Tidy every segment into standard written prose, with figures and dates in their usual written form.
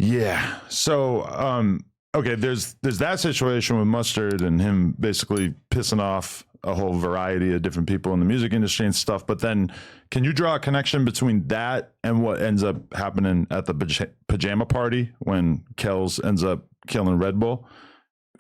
Yeah. So, okay, there's that situation with Mustard and him basically pissing off a whole variety of different people in the music industry and stuff. But then, can you draw a connection between that and what ends up happening at the pajama party when Kells ends up killing Red Bull?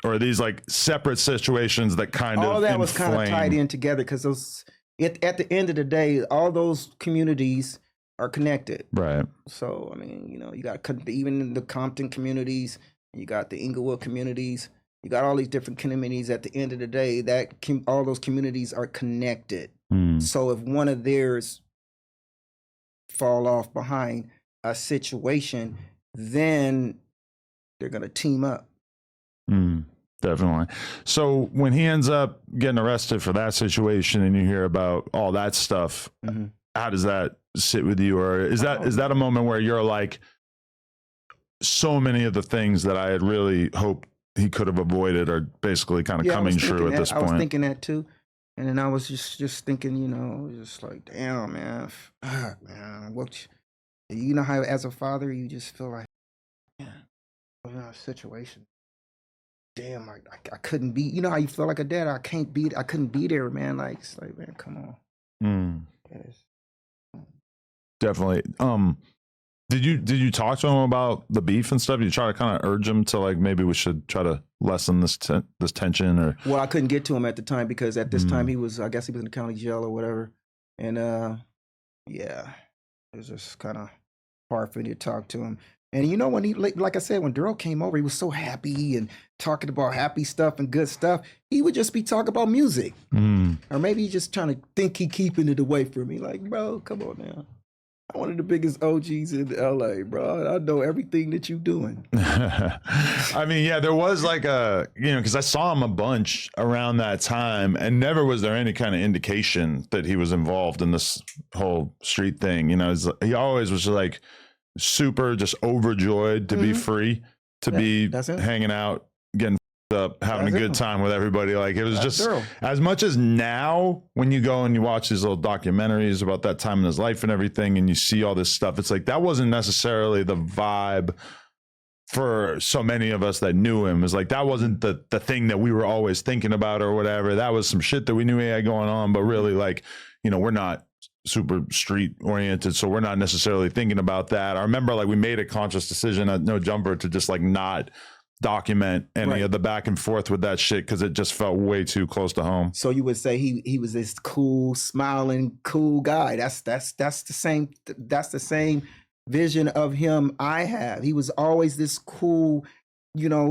Or are these like separate situations that kind of all that was kind of tied in together because those at the end of the day, all those communities are connected. Right. So I mean, you got even in the Compton communities, you got the Inglewood communities, you got all these different communities. At the end of the day, all those communities are connected. So if one of theirs fall off behind a situation, then they're gonna team up. Definitely. So when he ends up getting arrested for that situation and you hear about all that stuff, how does that sit with you? Or is that a moment where you're like, so many of the things that I had really hoped he could have avoided are basically kind of coming true at this point? I was thinking that too. And then I was just thinking, just like, damn, man, man, what, how as a father, you just feel like, yeah, I'm in a situation. Damn, I couldn't be. You know how you feel like a dad? I couldn't be there, man. Like, it's like, man, come on. Yes. Definitely. Did you talk to him about the beef and stuff? Did you try to kind of urge him to like maybe we should try to lessen this tension? Or well, I couldn't get to him at the time because at this time I guess he was in the county jail or whatever, and yeah, it was just kind of hard for me to talk to him. And when he, like I said, when Daryl came over, he was so happy and talking about happy stuff and good stuff. He would just be talking about music, or maybe he's just trying to think he keeping it away from me. Like, bro, come on now. I'm one of the biggest OGs in LA, bro. I know everything that you doing. I mean, yeah, there was like because I saw him a bunch around that time, and never was there any kind of indication that he was involved in this whole street thing. He always was just like super just overjoyed to be free, to be hanging out, getting up, having a good time with everybody. Like it was just as much as now when you go and you watch these little documentaries about that time in his life and everything, and you see all this stuff, it's like that wasn't necessarily the vibe for so many of us that knew him. It's like that wasn't the thing that we were always thinking about or whatever. That was some shit that we knew he had going on, but really, like, we're not super street oriented, so we're not necessarily thinking about that. I remember like we made a conscious decision at No Jumper to just like not document any of the back and forth with that shit because it just felt way too close to home. So you would say he was this cool, smiling, cool guy. That's the same vision of him I have. He was always this cool,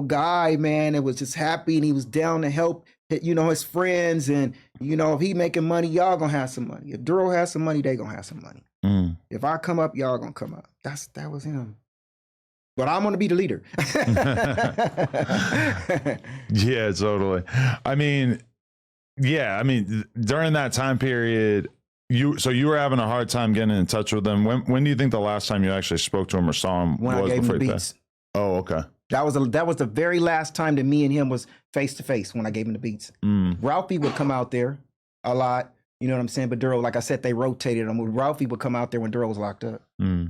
guy, man. It was just happy and he was down to help his friends, and if he making money, y'all gonna have some money. If Daryl has some money, they gonna have some money. If I come up, y'all gonna come up. That was him. But I'm gonna be the leader. Yeah, totally. I mean, during that time period, you were having a hard time getting in touch with him. When do you think the last time you actually spoke to him or saw him when was? I gave him the beats. Oh, okay. That was the very last time that me and him was face to face when I gave him the beats. Ralphie would come out there a lot, you know what I'm saying? But Daryl, like I said, they rotated him. Ralphie would come out there when Daryl was locked up. Yeah,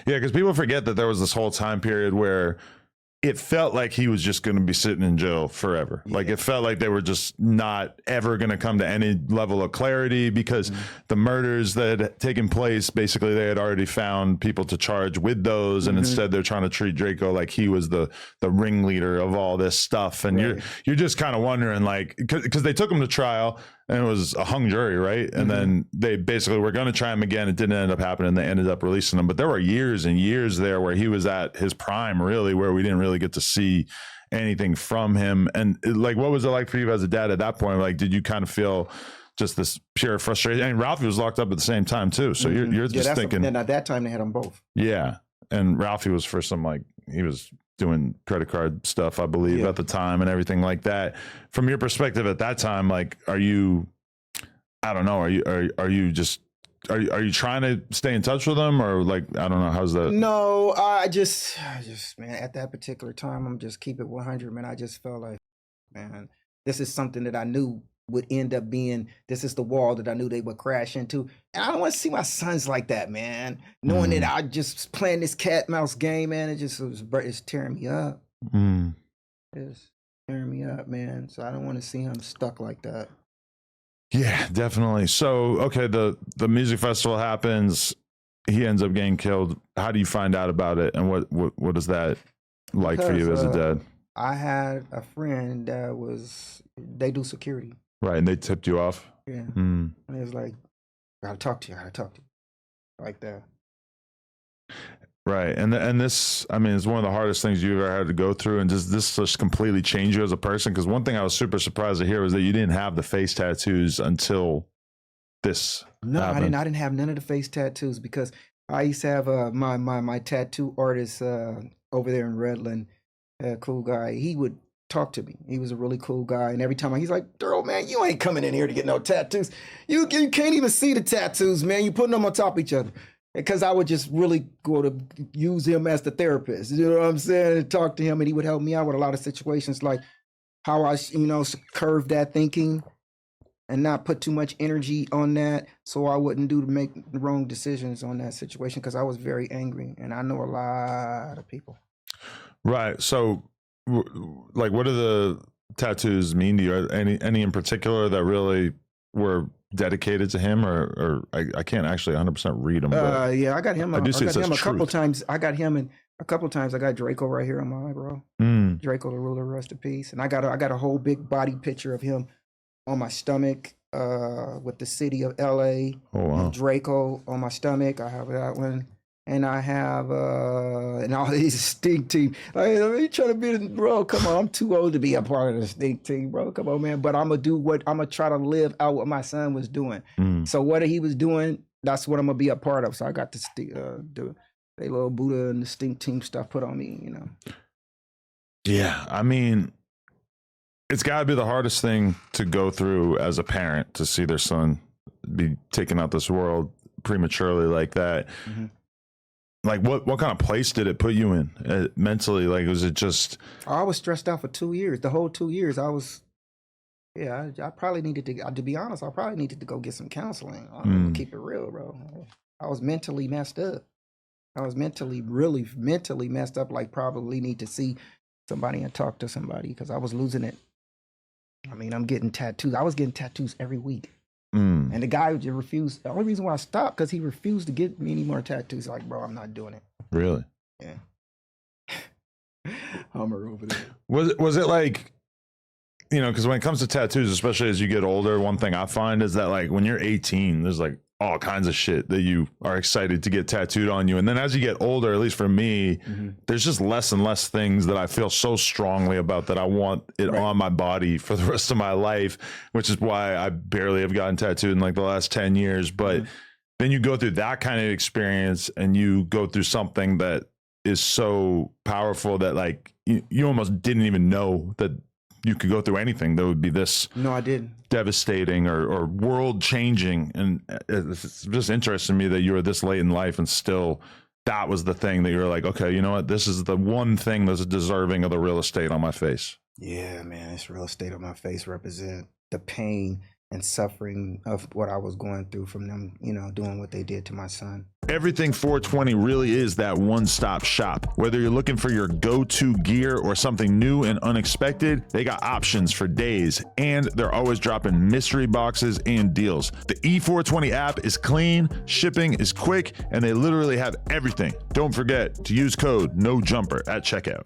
because people forget that there was this whole time period where it felt like he was just going to be sitting in jail forever. Yeah. Like it felt like they were just not ever going to come to any level of clarity because the murders that had taken place, basically they had already found people to charge with those. And instead they're trying to treat Drakeo like he was the ringleader of all this stuff. And you're just kind of wondering, like, because they took him to trial and it was a hung jury, right? And then they basically were going to try him again. It didn't end up happening. They ended up releasing him. But there were years and years there where he was at his prime, really, where we didn't really get to see anything from him. And like, what was it like for you as a dad at that point? Like, did you kind of feel just this pure frustration? I mean, Ralphie was locked up at the same time too. So you're just thinking. And at that time they had them both. Yeah. And Ralphie was for some, like, he was doing credit card stuff, I believe, at the time and everything like that. From your perspective at that time, like, are you, I don't know, are you trying to stay in touch with them, or like, I don't know, how's that? No, I just man, at that particular time, I'm just keep it 100, man. I just felt like, man, this is something that I knew would end up being, this is the wall that I knew they would crash into. And I don't want to see my sons like that, man. Knowing that I just playing this cat mouse game, man, it's tearing me up. It's tearing me up, man. So I don't want to see him stuck like that. Yeah, definitely. So, okay, the music festival happens. He ends up getting killed. How do you find out about it, and what is that like for you as a dad? I had a friend that they do security. Right, and they tipped you off? Yeah. And it was like, I gotta talk to you, like that. Right, and this, I mean, it's one of the hardest things you've ever had to go through, and does this just completely change you as a person? Because one thing I was super surprised to hear was that you didn't have the face tattoos until this happened. I didn't have none of the face tattoos because I used to have my tattoo artist over there in Redland, cool guy. He would talk to me. He was a really cool guy, and every time he's like, "Daryl, man, you ain't coming in here to get no tattoos. You can't even see the tattoos, man. You putting them on top of each other." Because I would just really go to use him as the therapist, you know what I'm saying, and talk to him, and he would help me out with a lot of situations, like how I, curve that thinking and not put too much energy on that, so I wouldn't make the wrong decisions on that situation, because I was very angry, and I know a lot of people. Right. So, like, what do the tattoos mean to you? Any in particular that really were dedicated to him, or I can't actually 100% read them. Yeah, I got him. I got him a couple times. I got Drakeo right here on my eyebrow. Drakeo the Ruler, rest in peace. And I got a whole big body picture of him on my stomach, with the city of LA. Oh wow. And Drakeo on my stomach. I have that one. And I have and all these stink team. Like, you trying to be bro? Come on, I'm too old to be a part of the stink team, bro. Come on, man. But I'm gonna try to live out what my son was doing. So what he was doing, that's what I'm gonna be a part of. So I got to do a little Buddha and the stink team stuff put on me, Yeah, I mean, it's got to be the hardest thing to go through as a parent, to see their son be taken out this world prematurely like that. Like, what kind of place did it put you in mentally? Like, was it just... I was stressed out for 2 years. The whole 2 years, I was... Yeah, I probably needed to be honest, I probably needed to go get some counseling. I'm gonna keep it real, bro. I was mentally messed up. I was really mentally messed up, like probably need to see somebody and talk to somebody, because I was losing it. I mean, I'm getting tattoos. I was getting tattoos every week. And the guy just refused. The only reason why I stopped, because he refused to get me any more tattoos. Like, bro, I'm not doing it. Really? Yeah. Hummer over there. Was it like, because when it comes to tattoos, especially as you get older, one thing I find is that, like, when you're 18, there's like all kinds of shit that you are excited to get tattooed on you. And then as you get older, at least for me, there's just less and less things that I feel so strongly about that I want it on my body for the rest of my life, which is why I barely have gotten tattooed in like the last 10 years. But then you go through that kind of experience and you go through something that is so powerful that, like, you almost didn't even know that you could go through anything that would be this devastating or world changing. And it's just interesting to me that you were this late in life and still that was the thing that you were like, okay, you know what? This is the one thing that's deserving of the real estate on my face. Yeah, man, this real estate on my face represent the pain and suffering of what I was going through from them, doing what they did to my son. Everything 420 really is that one-stop shop. Whether you're looking for your go-to gear or something new and unexpected, they got options for days, and they're always dropping mystery boxes and deals. The E420 app is clean, shipping is quick, and they literally have everything. Don't forget to use code NOJUMPER at checkout.